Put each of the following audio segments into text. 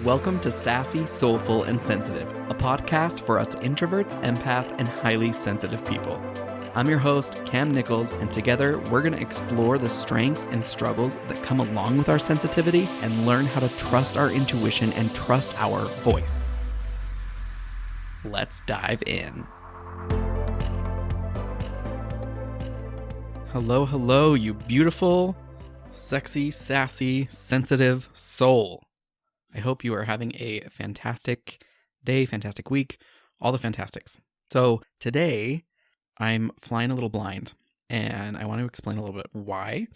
Welcome to Sassy, Soulful, and Sensitive, a podcast for us introverts, empaths, and highly sensitive people. I'm your host, Cam Nichols, and together we're going to explore the strengths and struggles that come along with our sensitivity and learn how to trust our intuition and trust our voice. Let's dive in. Hello, hello, you beautiful, sexy, sassy, sensitive soul. I hope you are having a fantastic day, fantastic week, all the fantastics. So today, I'm flying a little blind, and I want to explain a little bit why.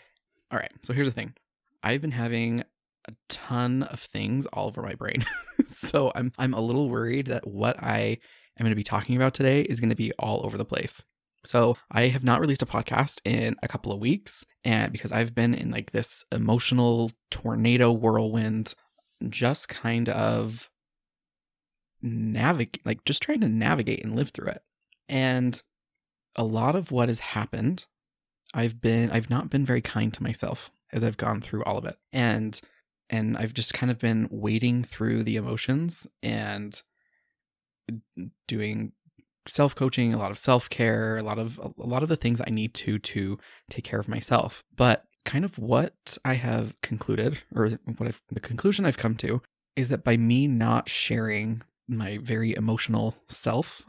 All right, so here's the thing. I've been having a ton of things all over my brain. So I'm a little worried that what I am going to be talking about today is going to be all over the place. So I have not released a podcast in a couple of weeks, and because I've been in like this emotional tornado whirlwind, just kind of navigate, like just trying to navigate and live through it. And a lot of what has happened, I've not been very kind to myself as I've gone through all of it. And I've just kind of been wading through the emotions and doing self-coaching, a lot of self-care, a lot of the things I need to take care of myself. But kind of what I have concluded, or the conclusion I've come to, is that by me not sharing my very emotional self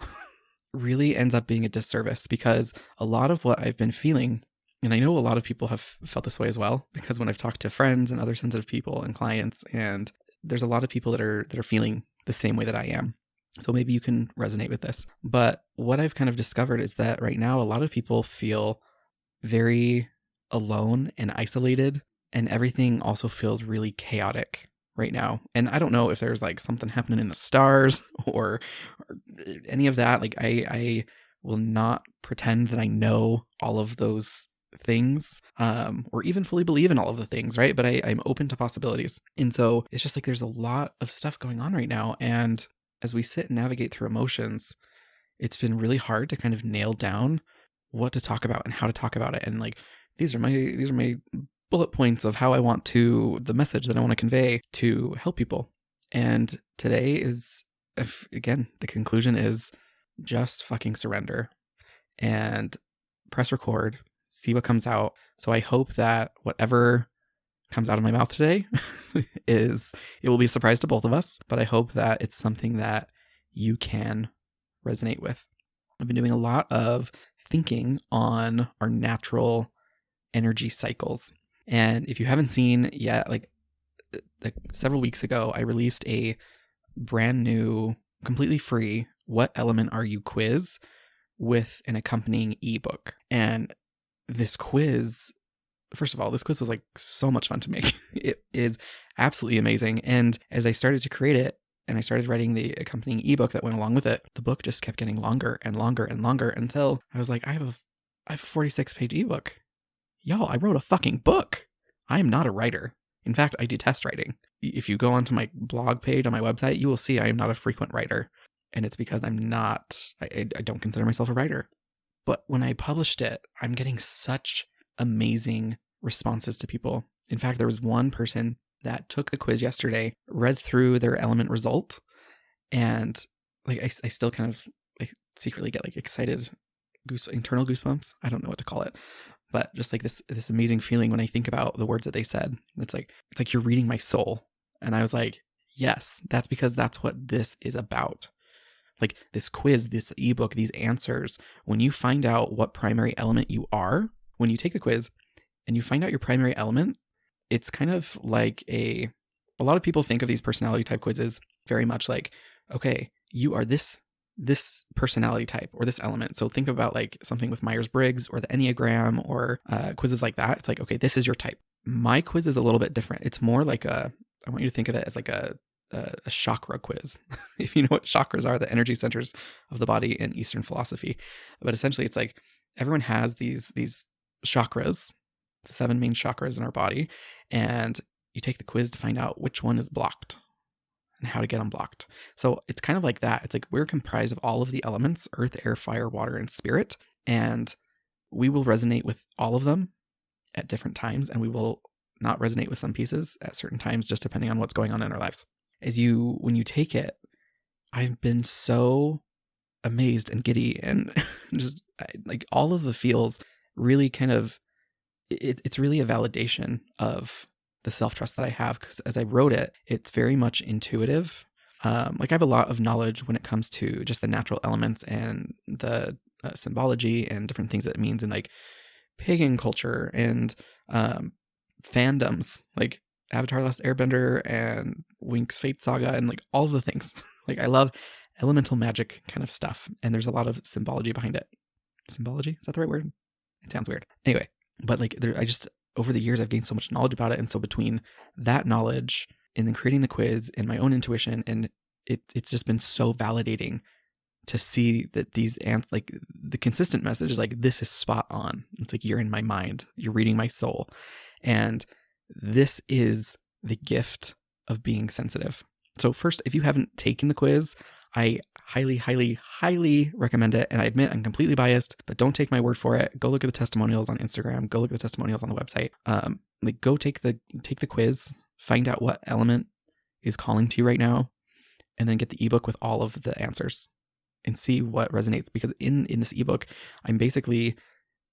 really ends up being a disservice, because a lot of what I've been feeling, and I know a lot of people have felt this way as well, because when I've talked to friends and other sensitive people and clients, and there's a lot of people that are feeling the same way that I am. So maybe you can resonate with this. But what I've kind of discovered is that right now a lot of people feel very alone and isolated, and everything also feels really chaotic right now. And I don't know if there's like something happening in the stars or any of that. Like I will not pretend that I know all of those things, or even fully believe in all of the things, right? But I'm open to possibilities. And so it's just like there's a lot of stuff going on right now. And as we sit and navigate through emotions, it's been really hard to kind of nail down what to talk about and how to talk about it. And like, these are my bullet points of how I want the message that I want to convey to help people. And today is, again, the conclusion is just fucking surrender and press record, see what comes out. So I hope that whatever comes out of my mouth today it will be a surprise to both of us, but I hope that it's something that you can resonate with. I've been doing a lot of thinking on our natural energy cycles. And if you haven't seen yet, like several weeks ago, I released a brand new, completely free What Element Are You quiz with an accompanying ebook. And this quiz, first of all, this quiz was like so much fun to make. It is absolutely amazing. And as I started to create it and I started writing the accompanying ebook that went along with it, the book just kept getting longer and longer and longer until I was like, I have a 46-page ebook. Y'all, I wrote a fucking book. I am not a writer. In fact, I detest writing. If you go onto my blog page on my website, you will see I am not a frequent writer. And it's because I don't consider myself a writer. But when I published it, I'm getting such amazing responses to people. In fact, there was one person that took the quiz yesterday, read through their element result, and like I still kind of secretly get like excited, internal goosebumps. I don't know what to call it. But just like this amazing feeling when I think about the words that they said. It's like you're reading my soul. And I was like, yes, that's because that's what this is about. Like this quiz, this ebook, these answers, when you find out what primary element you are, when you take the quiz and you find out your primary element, it's kind of like a lot of people think of these personality type quizzes very much like, okay, you are this personality type or this element. So think about like something with Myers-Briggs or the Enneagram or quizzes like that. It's like, okay, this is your type. My quiz is a little bit different. It's more like I want you to think of it as like a chakra quiz. If you know what chakras are, the energy centers of the body in Eastern philosophy. But essentially it's like everyone has these chakras, the 7 main chakras in our body, and you take the quiz to find out which one is blocked and how to get unblocked. So it's kind of like that. It's like we're comprised of all of the elements: earth, air, fire, water, and spirit. And we will resonate with all of them at different times, and we will not resonate with some pieces at certain times, just depending on what's going on in our lives. when you take it, I've been so amazed and giddy and just like all of the feels really kind of, it's really a validation of the self-trust that I have, because as I wrote it, it's very much intuitive. Like I have a lot of knowledge when it comes to just the natural elements and the symbology and different things that it means in like pagan culture and fandoms like Avatar: Last Airbender and Winx Fate Saga and like all of the things. Like I love elemental magic kind of stuff, and there's a lot of symbology behind it. Symbology? Is that the right word? It sounds weird. Anyway, but like I just, over the years I've gained so much knowledge about it, and so between that knowledge and then creating the quiz and my own intuition, and it's just been so validating to see that these like the consistent message is like, this is spot on. It's like, you're in my mind, you're reading my soul. And this is the gift of being sensitive. So first, if you haven't taken the quiz, I highly, highly, highly recommend it. And I admit I'm completely biased, but don't take my word for it. Go look at the testimonials on Instagram. Go look at the testimonials on the website. Like go take the quiz, find out what element is calling to you right now, and then get the ebook with all of the answers and see what resonates. Because in this ebook, I'm basically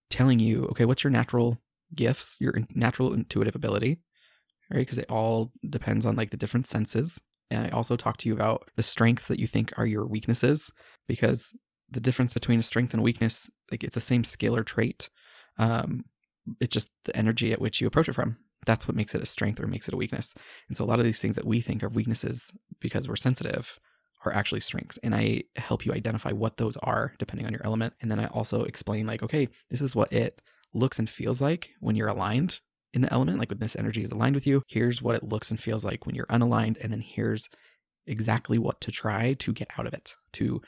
telling you, okay, what's your natural gifts, your natural intuitive ability, right? Because it all depends on like the different senses. And I also talk to you about the strengths that you think are your weaknesses, because the difference between a strength and a weakness, like it's the same skill or trait. It's just the energy at which you approach it from. That's what makes it a strength or makes it a weakness. And so a lot of these things that we think are weaknesses because we're sensitive are actually strengths. And I help you identify what those are depending on your element. And then I also explain like, okay, this is what it looks and feels like when you're aligned in the element, like when this energy is aligned with you. Here's what it looks and feels like when you're unaligned. And then here's exactly what to try to get out of it, to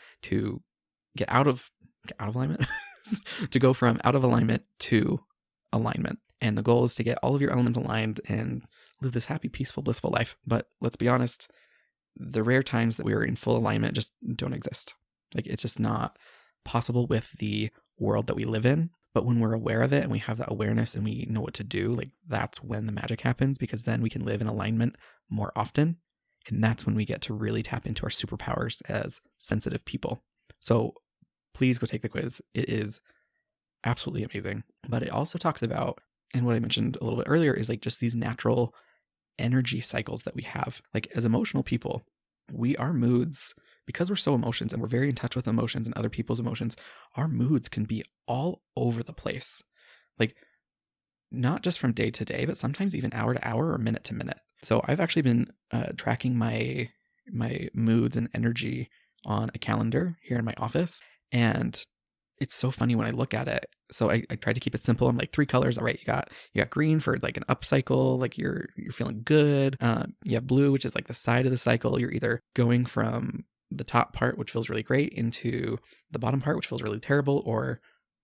get out of alignment, to go from out of alignment to alignment. And the goal is to get all of your elements aligned and live this happy, peaceful, blissful life. But let's be honest, the rare times that we are in full alignment just don't exist. Like it's just not possible with the world that we live in. But when we're aware of it and we have that awareness and we know what to do, like that's when the magic happens, because then we can live in alignment more often. And that's when we get to really tap into our superpowers as sensitive people. So please go take the quiz. It is absolutely amazing. But it also talks about, and what I mentioned a little bit earlier, is like just these natural energy cycles that we have. Like as emotional people, our moods, because we're so emotions and we're very in touch with emotions and other people's emotions, our moods can be all over the place. Like not just from day to day, but sometimes even hour to hour or minute to minute. So I've actually been tracking my moods and energy on a calendar here in my office. And it's so funny when I look at it. So I tried to keep it simple. I'm like 3 colors. All right, you got green for like an up cycle, like you're feeling good. You have blue, which is like the side of the cycle. You're either going from the top part, which feels really great, into the bottom part, which feels really terrible, or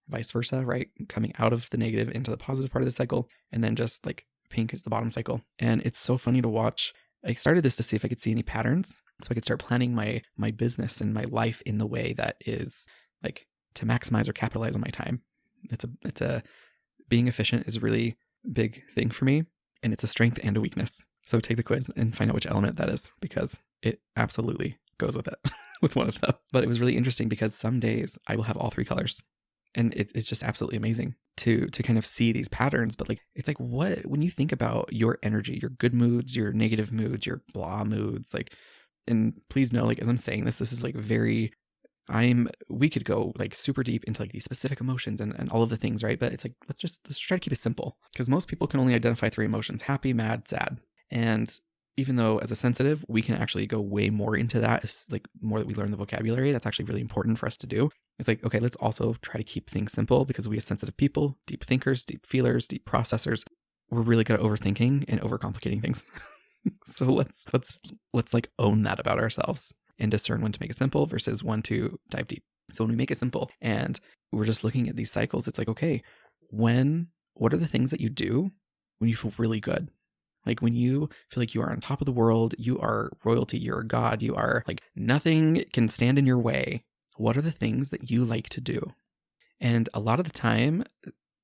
vice versa, right? Coming out of the negative into the positive part of the cycle. And then just like pink is the bottom cycle. And it's so funny to watch. I started this to see if I could see any patterns so I could start planning my business and my life in the way that is like to maximize or capitalize on my time. It's a being efficient is a really big thing for me, and it's a strength and a weakness. So take the quiz and find out which element that is, because it absolutely goes with it, with one of them. But it was really interesting because some days I will have all 3 colors, and it's just absolutely amazing to kind of see these patterns. But like, it's like, what, when you think about your energy, your good moods, your negative moods, your blah moods, like, and please know, like, as I'm saying this is like very, we could go like super deep into like these specific emotions and all of the things, right? But it's like, let's try to keep it simple, because most people can only identify 3 emotions: happy, mad, sad. And even though as a sensitive, we can actually go way more into that, as like more that we learn the vocabulary, that's actually really important for us to do. It's like, okay, let's also try to keep things simple, because we as sensitive people, deep thinkers, deep feelers, deep processors, we're really good at overthinking and overcomplicating things. So let's like own that about ourselves and discern when to make it simple versus when to dive deep. So when we make it simple and we're just looking at these cycles, it's like, okay, what are the things that you do when you feel really good? Like when you feel like you are on top of the world, you are royalty, you're a god, you are like nothing can stand in your way. What are the things that you like to do? And a lot of the time,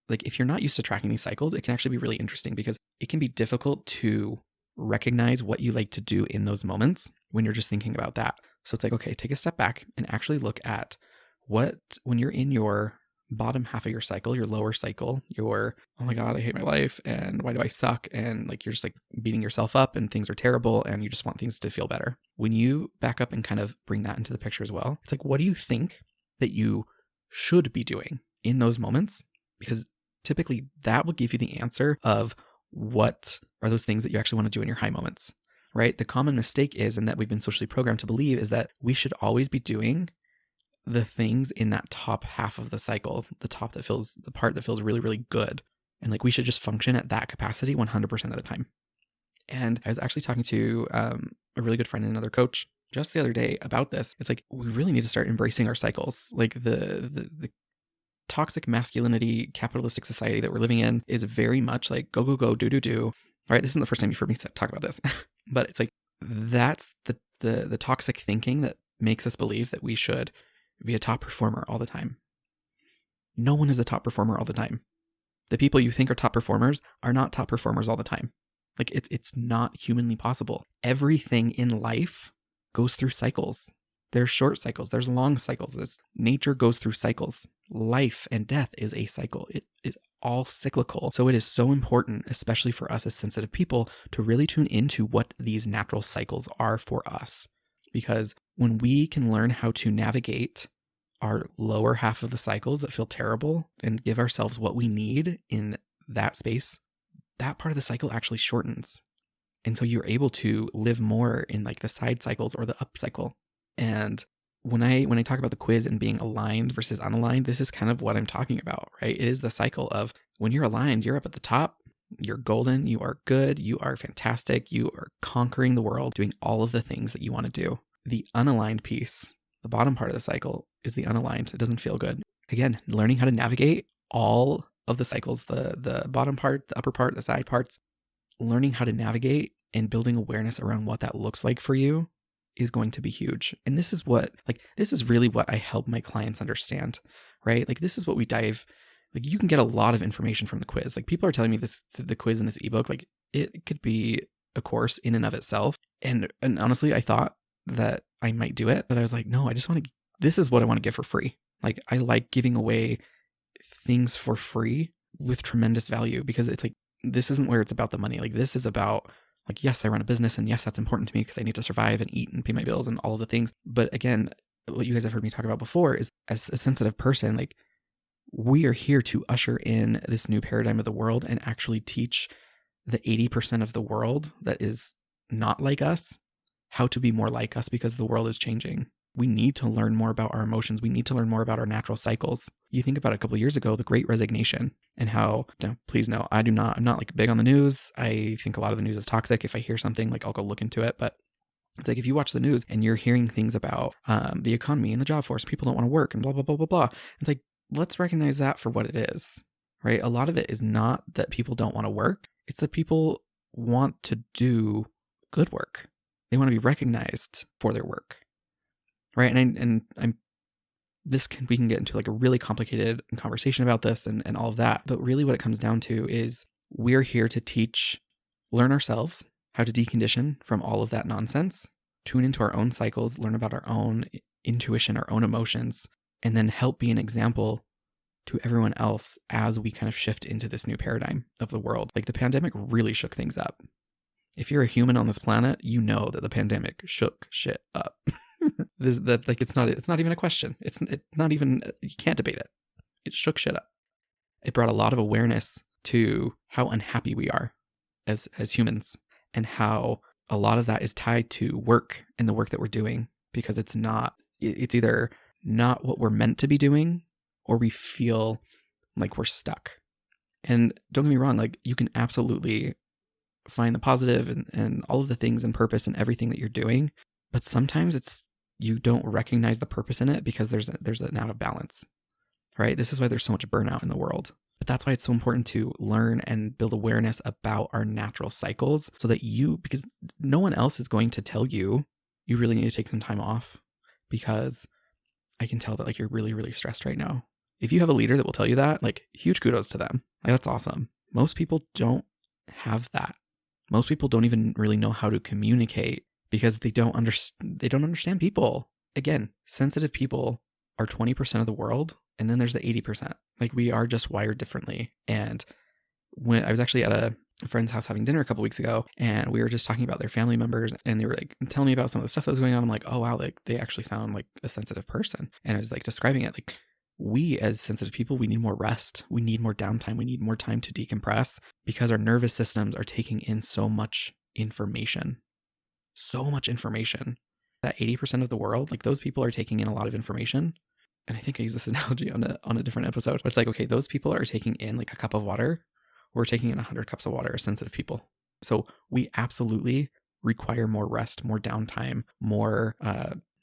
like if you're not used to tracking these cycles, it can actually be really interesting, because it can be difficult to recognize what you like to do in those moments when you're just thinking about that. So it's like, okay, take a step back and actually look at when you're in your bottom half of your cycle, your lower cycle, your, oh my God, I hate my life. And why do I suck? And like, you're just like beating yourself up and things are terrible and you just want things to feel better. When you back up and kind of bring that into the picture as well, it's like, what do you think that you should be doing in those moments? Because typically that will give you the answer of what are those things that you actually want to do in your high moments, right? The common mistake is, and that we've been socially programmed to believe, is that we should always be doing the things in that top half of the cycle, the part that feels really, really good. And like, we should just function at that capacity 100% of the time. And I was actually talking to a really good friend and another coach just the other day about this. It's like, we really need to start embracing our cycles. Like the toxic masculinity, capitalistic society that we're living in is very much like go, go, go, do, do, do. All right. This isn't the first time you've heard me talk about this, but it's like, that's the toxic thinking that makes us believe that we should be a top performer all the time. No one is a top performer all the time. The people you think are top performers are not top performers all the time. Like, it's not humanly possible. Everything in life goes through cycles. There's short cycles. There's long cycles. Nature goes through cycles. Life and death is a cycle. It is all cyclical. So it is so important, especially for us as sensitive people, to really tune into what these natural cycles are for us. Because when we can learn how to navigate our lower half of the cycles that feel terrible and give ourselves what we need in that space, that part of the cycle actually shortens. And so you're able to live more in like the side cycles or the up cycle. And when I talk about the quiz and being aligned versus unaligned, this is kind of what I'm talking about, right? It is the cycle of when you're aligned, you're up at the top, you're golden, you are good, you are fantastic, you are conquering the world, doing all of the things that you want to do. The unaligned piece, the bottom part of the cycle, is the unaligned. It doesn't feel good. Again, learning how to navigate all of the cycles, the bottom part, the upper part, the side parts, learning how to navigate and building awareness around what that looks like for you is going to be huge. And this is really what I help my clients understand, right? Like, this is what we dive, like, you can get a lot of information from the quiz. Like, people are telling me the quiz in this ebook, like, it could be a course in and of itself. And honestly, I thought that I might do it, but I was like, no, this is what I want to give for free. Like, I like giving away things for free with tremendous value, because it's like, this isn't where it's about the money. Like, this is about, like, yes, I run a business and yes, that's important to me because I need to survive and eat and pay my bills and all of the things. But again, what you guys have heard me talk about before is, as a sensitive person, like, we are here to usher in this new paradigm of the world and actually teach the 80% of the world that is not like us how to be more like us, because the world is changing. We need to learn more about our emotions. We need to learn more about our natural cycles. You think about it, a couple of years ago, the Great Resignation, and how, please no, I'm not like big on the news. I think a lot of the news is toxic. If I hear something, like, I'll go look into it. But it's like, if you watch the news and you're hearing things about the economy and the job force, people don't want to work and blah, blah, blah, blah, blah. It's like, let's recognize that for what it is, right? A lot of it is not that people don't want to work. It's that people want to do good work. They want to be recognized for their work, right? We can get into like a really complicated conversation about this and all of that. But really what it comes down to is, we're here to learn ourselves how to decondition from all of that nonsense, tune into our own cycles, learn about our own intuition, our own emotions, and then help be an example to everyone else as we kind of shift into this new paradigm of the world. Like, the pandemic really shook things up. If you're a human on this planet, you know that the pandemic shook shit up. It's not even a question. It's not even, you can't debate it. It shook shit up. It brought a lot of awareness to how unhappy we are as humans, and how a lot of that is tied to work and the work that we're doing, because it's either not what we're meant to be doing, or we feel like we're stuck. And don't get me wrong, like, you can absolutely find the positive and all of the things and purpose in everything that you're doing. But sometimes you don't recognize the purpose in it because there's an out of balance, right? This is why there's so much burnout in the world. But that's why it's so important to learn and build awareness about our natural cycles, so that because no one else is going to tell you really need to take some time off, because I can tell that, like, you're really, really stressed right now. If you have a leader that will tell you that, like, huge kudos to them. Like, that's awesome. Most people don't have that. Most people don't even really know how to communicate because they don't understand people. Again, sensitive people are 20% of the world, and then there's the 80%. Like, we are just wired differently. And when I was actually at a friend's house having dinner a couple weeks ago, and we were just talking about their family members, and they were like telling me about some of the stuff that was going on. I'm like, oh wow, like they actually sound like a sensitive person. And I was like describing it like, we as sensitive people, we need more rest. We need more downtime. We need more time to decompress because our nervous systems are taking in so much information. So much information. That 80% of the world, like those people are taking in a lot of information. And I think I use this analogy on a different episode. But it's like, okay, those people are taking in like a cup of water. We're taking in 100 cups of water as sensitive people. So we absolutely require more rest, more downtime, more,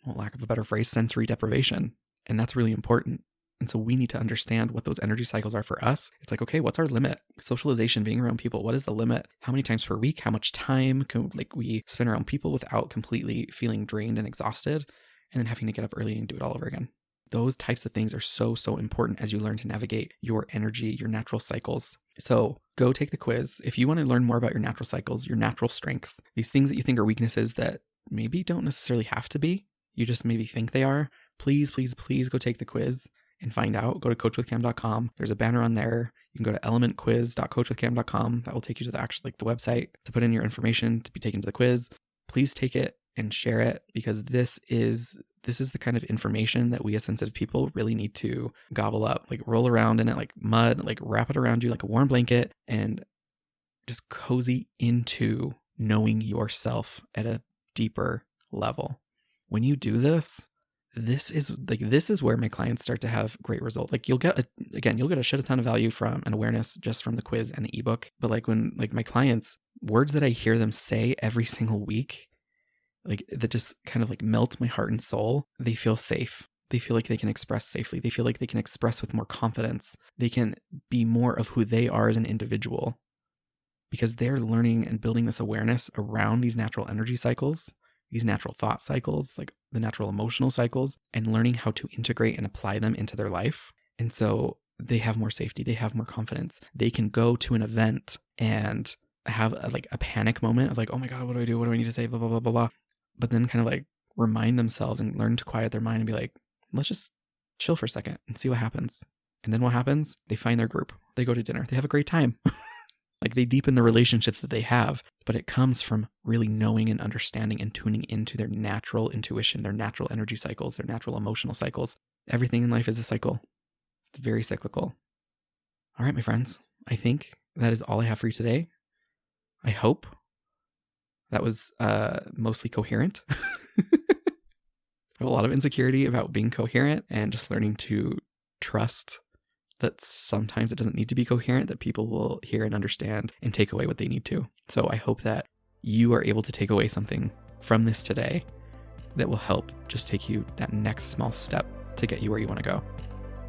lack of a better phrase, sensory deprivation. And that's really important. And so we need to understand what those energy cycles are for us. It's like, okay, what's our limit? Socialization, being around people, what is the limit? How many times per week? How much time can we spend around people without completely feeling drained and exhausted and then having to get up early and do it all over again? Those types of things are so, so important as you learn to navigate your energy, your natural cycles. So go take the quiz. If you want to learn more about your natural cycles, your natural strengths, these things that you think are weaknesses that maybe don't necessarily have to be, you just maybe think they are, please, please, please go take the quiz and find out. Go to coachwithcam.com. There's a banner on there. You can go to elementquiz.coachwithcam.com. That will take you to the website to put in your information to be taken to the quiz. Please take it and share it, because this is the kind of information that we as sensitive people really need to gobble up, like roll around in it like mud, like wrap it around you like a warm blanket, and just cozy into knowing yourself at a deeper level. When you do this, this is where my clients start to have great results. Like you'll get a shit ton of value from an awareness just from the quiz and the ebook. But like when like my clients, words that I hear them say every single week, like that just kind of like melt my heart and soul. They feel safe. They feel like they can express safely. They feel like they can express with more confidence. They can be more of who they are as an individual because they're learning and building this awareness around these natural energy cycles, these natural thought cycles, like the natural emotional cycles, and learning how to integrate and apply them into their life. And so they have more safety. They have more confidence. They can go to an event and have a panic moment of like, oh my God, what do I do? What do I need to say? Blah, blah, blah, blah, blah. But then kind of like remind themselves and learn to quiet their mind and be like, let's just chill for a second and see what happens. And then what happens? They find their group. They go to dinner. They have a great time. Like they deepen the relationships that they have, but it comes from really knowing and understanding and tuning into their natural intuition, their natural energy cycles, their natural emotional cycles. Everything in life is a cycle. It's very cyclical. All right, my friends, I think that is all I have for you today. I hope that was mostly coherent. I have a lot of insecurity about being coherent and just learning to trust that sometimes it doesn't need to be coherent, that people will hear and understand and take away what they need to. So I hope that you are able to take away something from this today that will help just take you that next small step to get you where you want to go.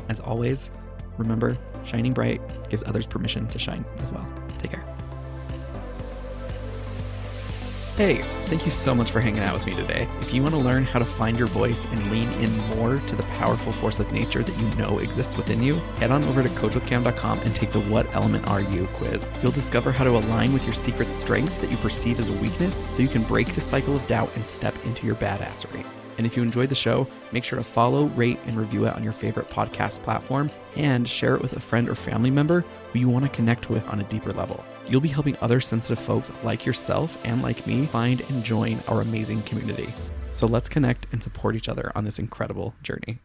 As always, remember, shining bright gives others permission to shine as well. Take care. Hey, thank you so much for hanging out with me today. If you want to learn how to find your voice and lean in more to the powerful force of nature that you know exists within you, head on over to coachwithcam.com and take the What Element Are You quiz. You'll discover how to align with your secret strength that you perceive as a weakness so you can break the cycle of doubt and step into your badassery. And if you enjoyed the show, make sure to follow, rate, and review it on your favorite podcast platform and share it with a friend or family member who you want to connect with on a deeper level. You'll be helping other sensitive folks like yourself and like me find and join our amazing community. So let's connect and support each other on this incredible journey.